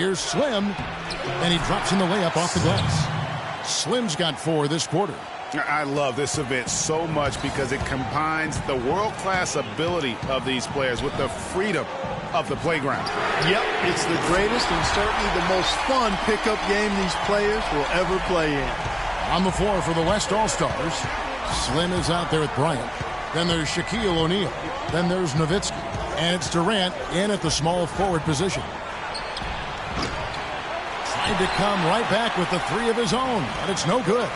Here's Slim, and he drops in the layup off the glass. Slim's got 4 this quarter. I love this event so much because it combines the world-class ability of these players with the freedom of the playground. Yep, it's the greatest and certainly the most fun pickup game these players will ever play in. On the floor for the West All-Stars, Slim is out there with Bryant. Then there's Shaquille O'Neal. Then there's Nowitzki. And it's Durant in at the small forward position. Trying to come right back with the 3 of his own, but it's no good.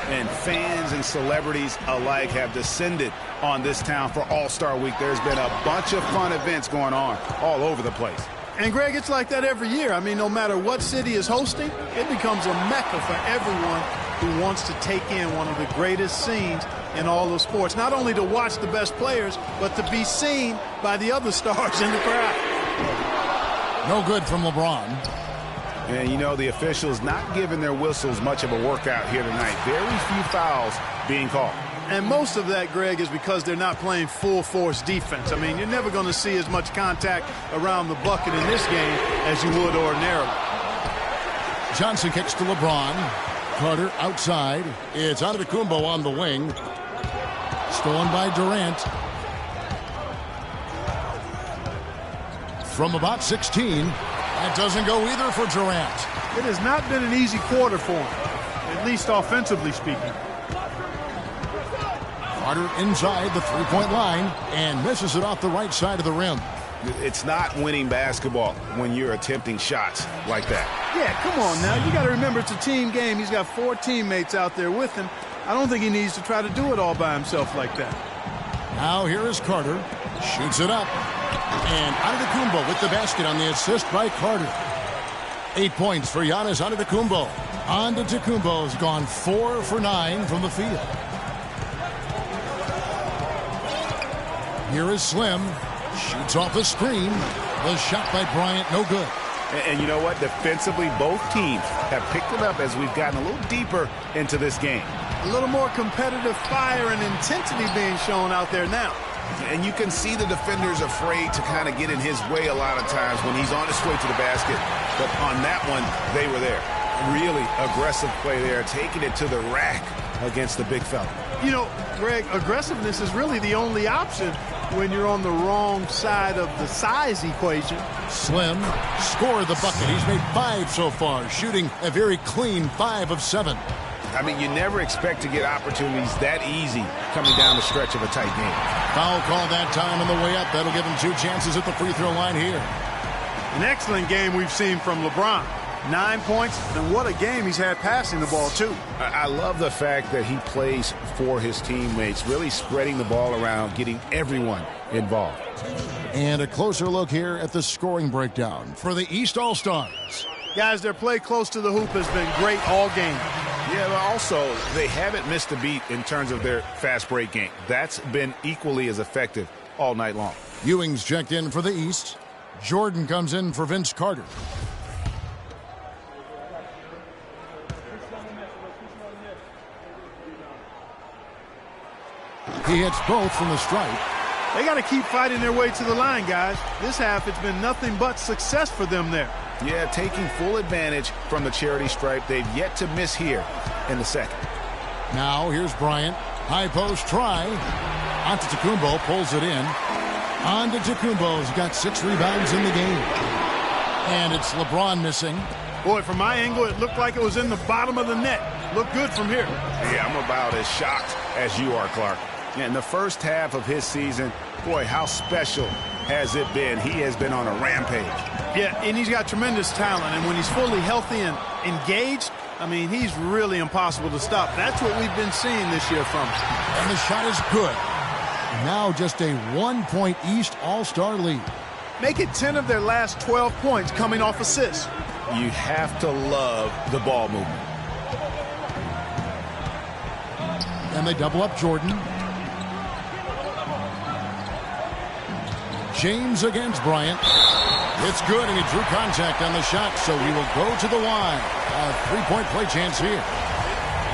And fans and celebrities alike have descended on this town for All-Star Week. There's been a bunch of fun events going on all over the place. And, Greg, it's like that every year. I mean, no matter what city is hosting, it becomes a mecca for everyone who wants to take in one of the greatest scenes in all of sports. Not only to watch the best players, but to be seen by the other stars in the crowd. No good from LeBron. And, you know, the officials not giving their whistles much of a workout here tonight. Very few fouls being called. And most of that, Greg, is because they're not playing full-force defense. I mean, you're never going to see as much contact around the bucket in this game as you would ordinarily. Johnson kicks to LeBron. Carter outside. It's Antetokounmpo on the wing. Stolen by Durant. From about 16. That doesn't go either for Durant. It has not been an easy quarter for him, at least offensively speaking. Carter inside the three-point line and misses it off the right side of the rim. It's not winning basketball when you're attempting shots like that. Yeah, come on now. You got to remember it's a team game. He's got 4 teammates out there with him. I don't think he needs to try to do it all by himself like that. Now here is Carter. Shoots it up. And Antetokounmpo with the basket on the assist by Carter. 8 points for Giannis Antetokounmpo. Antetokounmpo's gone 4 for 9 from the field. Here is Slim. Shoots off the screen. The shot by Bryant, no good. And you know what? Defensively, both teams have picked it up as we've gotten a little deeper into this game. A little more competitive fire and intensity being shown out there now. And you can see the defenders afraid to kind of get in his way a lot of times when he's on his way to the basket. But on that one, they were there. Really aggressive play there, taking it to the rack against the big fella. You know, Greg, aggressiveness is really the only option when you're on the wrong side of the size equation. Slim scored the bucket. He's made 5 so far, shooting a very clean 5 of 7. I mean, you never expect to get opportunities that easy coming down the stretch of a tight game. Foul call that time on the way up. That'll give him 2 chances at the free throw line here. An excellent game we've seen from LeBron. 9 points, and what a game he's had passing the ball, too. I love the fact that he plays for his teammates, really spreading the ball around, getting everyone involved. And a closer look here at the scoring breakdown for the East All-Stars. Guys, their play close to the hoop has been great all game. Yeah, but also, they haven't missed a beat in terms of their fast break game. That's been equally as effective all night long. Ewing's checked in for the East. Jordan comes in for Vince Carter. He hits both from the stripe. They got to keep fighting their way to the line, guys. This half, it's been nothing but success for them there. Yeah, taking full advantage from the charity stripe. They've yet to miss here in the second. Now here's Bryant. High post try. Antetokounmpo pulls it in. Antetokounmpo's got 6 rebounds in the game. And it's LeBron missing. Boy, from my angle, it looked like it was in the bottom of the net. Looked good from here. Yeah, I'm about as shocked as you are, Clark. In the first half of his season, boy, how special has it been? He has been on a rampage. Yeah, and he's got tremendous talent. And when he's fully healthy and engaged, I mean, he's really impossible to stop. That's what we've been seeing this year from him. And the shot is good. Now just a 1-point East All-Star lead. Make it 10 of their last 12 points coming off assists. You have to love the ball movement. And they double up Jordan. James against Bryant. It's good, and he drew contact on the shot, so he will go to the line. A 3-point play chance here.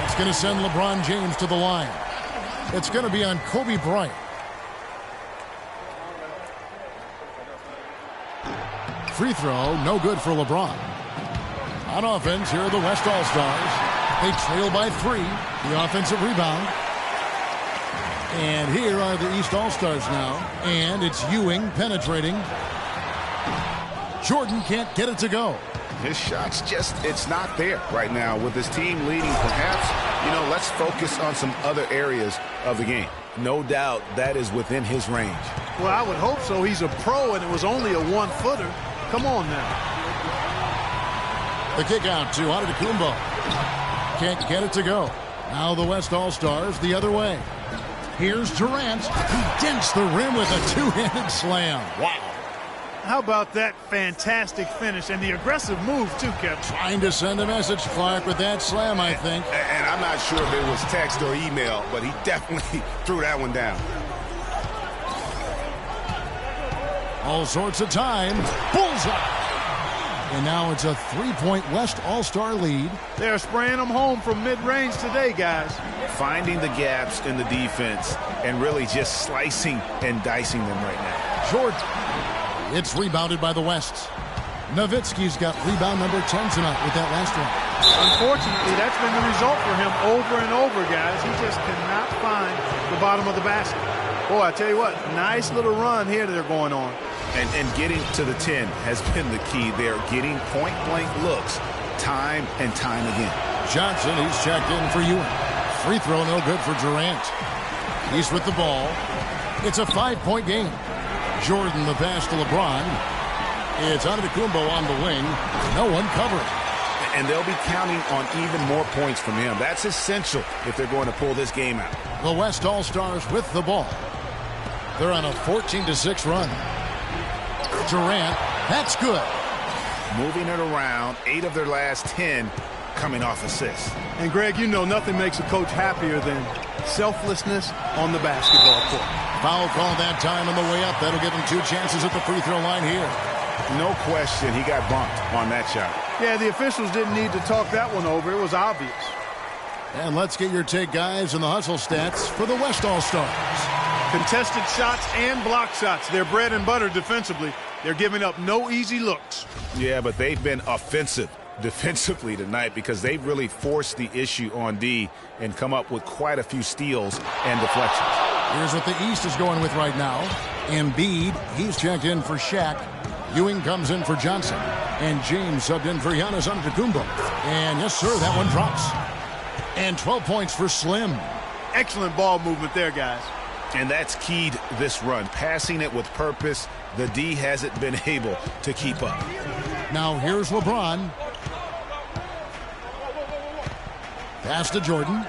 It's going to send LeBron James to the line. It's going to be on Kobe Bryant. Free throw, no good for LeBron. On offense, here are the West All-Stars. They trail by 3. The offensive rebound. And here are the East All-Stars now. And it's Ewing penetrating. Jordan can't get it to go. His shot's just, it's not there right now. With his team leading, perhaps, you know, let's focus on some other areas of the game. No doubt that is within his range. Well, I would hope so. He's a pro, and it was only a one-footer. Come on now. The kick out to Antetokounmpo. Can't get it to go. Now the West All-Stars the other way. Here's Durant. He dents the rim with a two-handed slam. Wow. How about that fantastic finish and the aggressive move, too, Kevin? Trying to send a message, Clark, with that slam, I think. And I'm not sure if it was text or email, but he definitely threw that one down. All sorts of time. Bullseye. And now it's a 3-point West All-Star lead. They're spraying them home from mid-range today, guys. Finding the gaps in the defense and really just slicing and dicing them right now. Jordan. It's rebounded by the West. Nowitzki's got rebound number 10 tonight with that last one. Unfortunately, that's been the result for him over and over, guys. He just cannot find the bottom of the basket. Boy, I tell you what, nice little run here that they're going on. And getting to the 10 has been the key. They're getting point-blank looks time and time again. Johnson, he's checked in for Ewing. Free throw, no good for Durant. He's with the ball. It's a 5-point game. Jordan, the pass to LeBron. It's Antetokounmpo on the wing. No one covering. And they'll be counting on even more points from him. That's essential if they're going to pull this game out. The West All-Stars with the ball. They're on a 14-6 run. Durant, that's good. Moving it around, 8 of their last 10 coming off assists. And, Greg, you know nothing makes a coach happier than selflessness on the basketball court. Foul call that time on the way up. That'll give him 2 chances at the free throw line here. No question, he got bumped on that shot. Yeah, the officials didn't need to talk that one over. It was obvious. And let's get your take, guys, on the hustle stats for the West All-Stars. Contested shots and block shots. They're bread and butter defensively. They're giving up no easy looks. Yeah, but they've been offensive defensively tonight because they've really forced the issue on D and come up with quite a few steals and deflections. Here's what the East is going with right now. Embiid, he's checked in for Shaq. Ewing comes in for Johnson. And James subbed in for Giannis Antetokounmpo. And yes, sir, that one drops. And 12 points for Slim. Excellent ball movement there, guys. And that's keyed this run. Passing it with purpose. The D hasn't been able to keep up. Now here's LeBron. Pass to Jordan.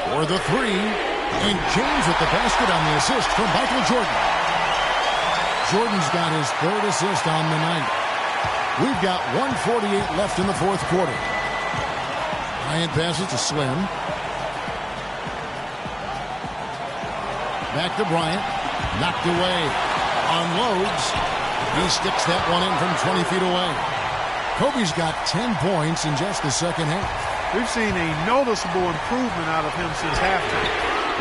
For the 3. And James with the basket on the assist from Michael Jordan. Jordan's got his 3rd assist on the night. We've got 1:48 left in the 4th quarter. Bryant passes to Slim. Back to Bryant. Knocked away. Unloads. He sticks that one in from 20 feet away. Kobe's got 10 points in just the second half. We've seen a noticeable improvement out of him since halftime.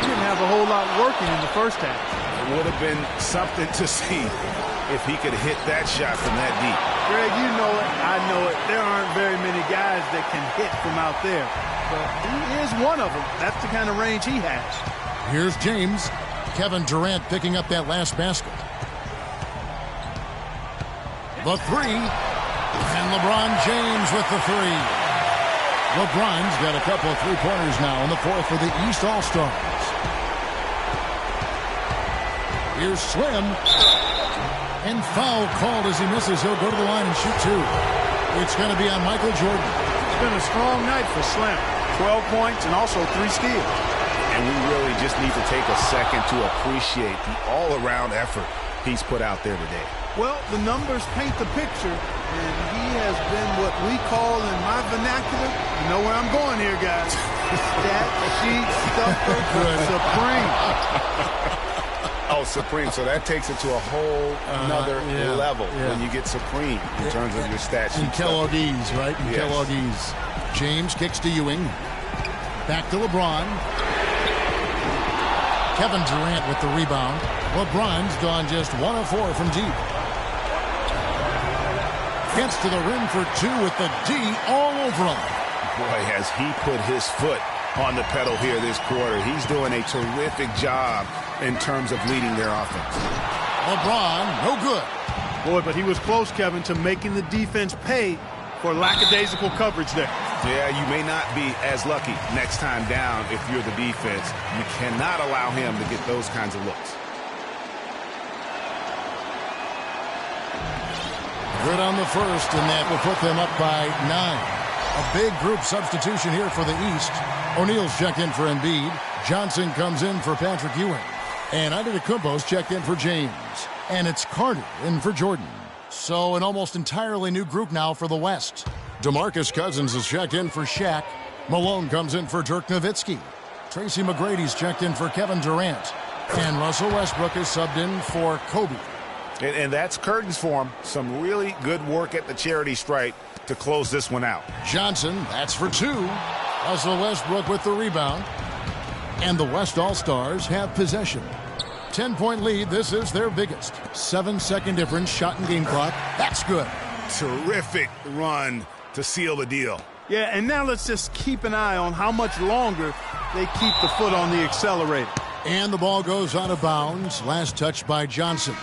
He didn't have a whole lot working in the first half. It would have been something to see if he could hit that shot from that deep. Greg, you know it. I know it. There aren't very many guys that can hit from out there. But he is one of them. That's the kind of range he has. Here's James. Kevin Durant picking up that last basket. The 3. And LeBron James with the 3. LeBron's got a couple of three-pointers now in the 4th for the East All-Stars. Here's Slim. And foul called as he misses. He'll go to the line and shoot 2. It's going to be on Michael Jordan. It's been a strong night for Slim. 12 points and also 3 steals. And we really just need to take a second to appreciate the all-around effort he's put out there today. Well, the numbers paint the picture, and he has been what we call in my vernacular, you know where I'm going here, guys, stat sheet stuffer supreme. Oh, supreme. So that takes it to a whole another level when you get supreme in terms of your stat sheet. And Kellogg's, right? And yes. Kellogg's. James kicks to Ewing. Back to LeBron. Kevin Durant with the rebound. LeBron's gone just 1 of 4 from deep. Gets to the rim for two with the D all over him. Boy, has he put his foot on the pedal here this quarter. He's doing a terrific job in terms of leading their offense. LeBron, no good. Boy, but he was close, Kevin, to making the defense pay for lackadaisical coverage there. Yeah, you may not be as lucky next time down if you're the defense. You cannot allow him to get those kinds of looks. Good on the first, and that will put them up by 9. A big group substitution here for the East. O'Neal's checked in for Embiid. Johnson comes in for Patrick Ewing. And Antetokounmpo's checked in for James. And it's Carter in for Jordan. So an almost entirely new group now for the West. DeMarcus Cousins is checked in for Shaq. Malone comes in for Dirk Nowitzki. Tracy McGrady's checked in for Kevin Durant. And Russell Westbrook is subbed in for Kobe. And that's curtains for him. Some really good work at the charity stripe to close this one out. Johnson, that's for 2. Russell Westbrook with the rebound. And the West All-Stars have possession. 10-point lead. This is their biggest. 7-second difference. Shot and game clock. That's good. Terrific run to seal the deal. Yeah, and now let's just keep an eye on how much longer they keep the foot on the accelerator. And the ball goes out of bounds. Last touch by Johnson.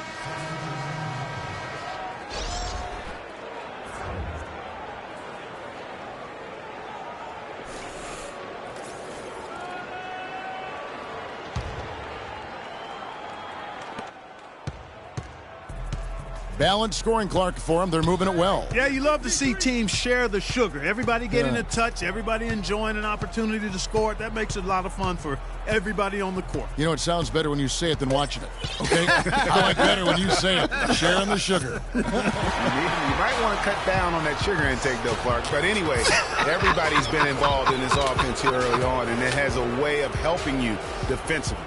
Balanced scoring, Clark, for them. They're moving it well. Yeah, you love to see teams share the sugar. Everybody getting a touch, everybody enjoying an opportunity to score it. That makes it a lot of fun for everybody on the court. You know, it sounds better when you say it than watching it, okay? I like better when you say it. Sharing the sugar. You might want to cut down on that sugar intake, though, Clark. But anyway, everybody's been involved in this offense here early on, and it has a way of helping you defensively.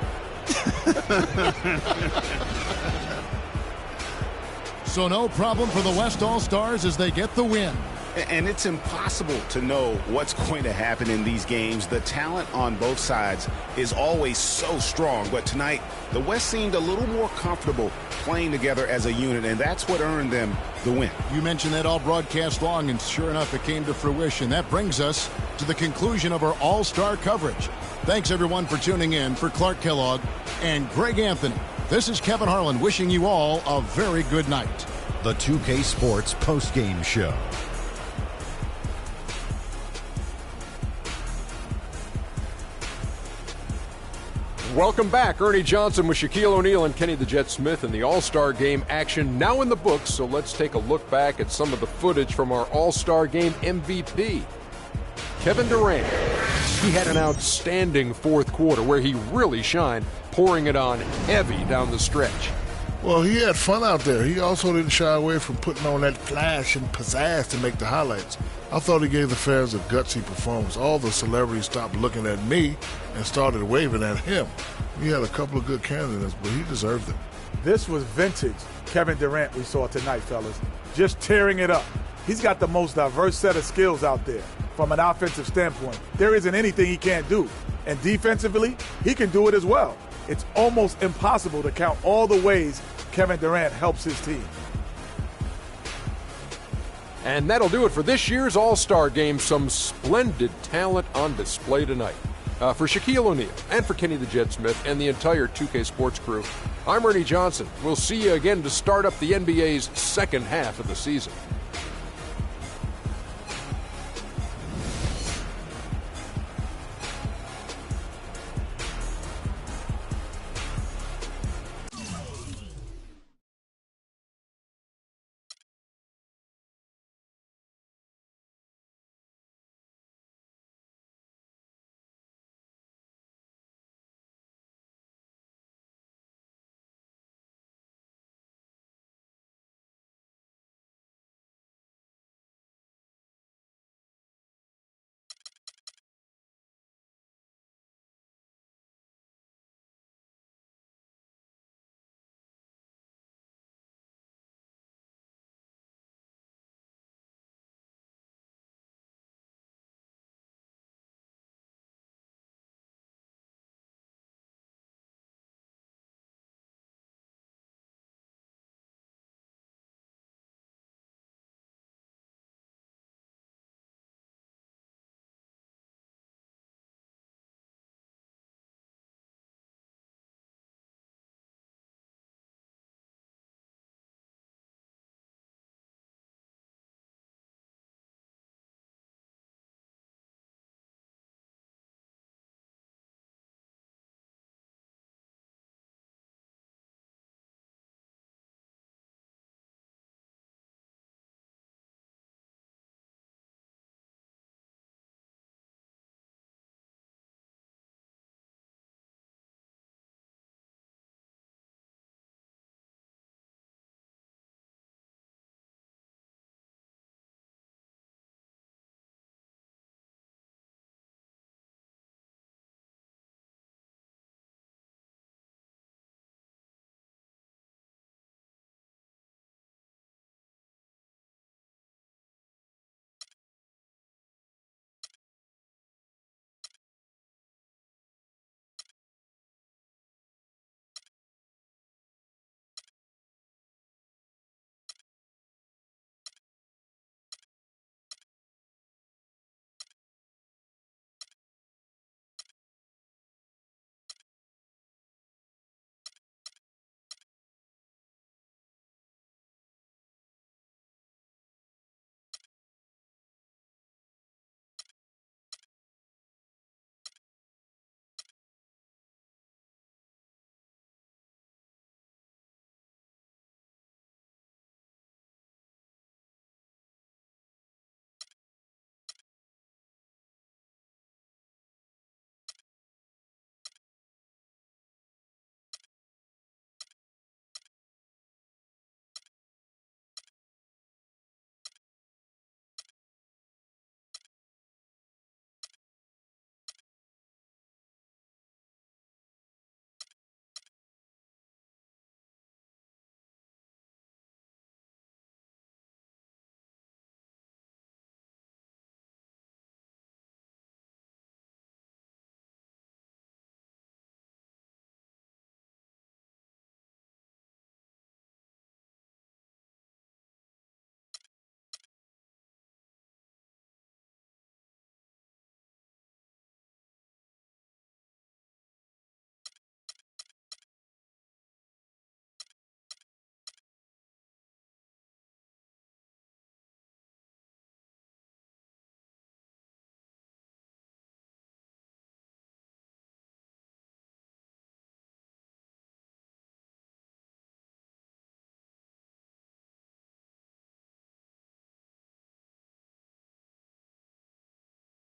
So no problem for the West All-Stars as they get the win. And it's impossible to know what's going to happen in these games. The talent on both sides is always so strong. But tonight, the West seemed a little more comfortable playing together as a unit, and that's what earned them the win. You mentioned that all broadcast long, and sure enough, it came to fruition. That brings us to the conclusion of our All-Star coverage. Thanks, everyone, for tuning in. For Clark Kellogg and Greg Anthony, this is Kevin Harlan wishing you all a very good night. The 2K Sports postgame show. Welcome back. Ernie Johnson with Shaquille O'Neal and Kenny the Jet Smith in the All-Star Game action now in the books. So let's take a look back at some of the footage from our All-Star Game MVP. Kevin Durant. He had an outstanding fourth quarter where he really shined, pouring it on heavy down the stretch. Well, he had fun out there. He also didn't shy away from putting on that flash and pizzazz to make the highlights. I thought he gave the fans a gutsy performance. All the celebrities stopped looking at me and started waving at him. He had a couple of good candidates, but he deserved it. This was vintage Kevin Durant we saw tonight, fellas. Just tearing it up. He's got the most diverse set of skills out there from an offensive standpoint. There isn't anything he can't do. And defensively, he can do it as well. It's almost impossible to count all the ways Kevin Durant helps his team. And that'll do it for this year's All-Star Game. Some splendid talent on display tonight. For Shaquille O'Neal and for Kenny the Jet Smith and the entire 2K Sports crew, I'm Ernie Johnson. We'll see you again to start up the NBA's second half of the season.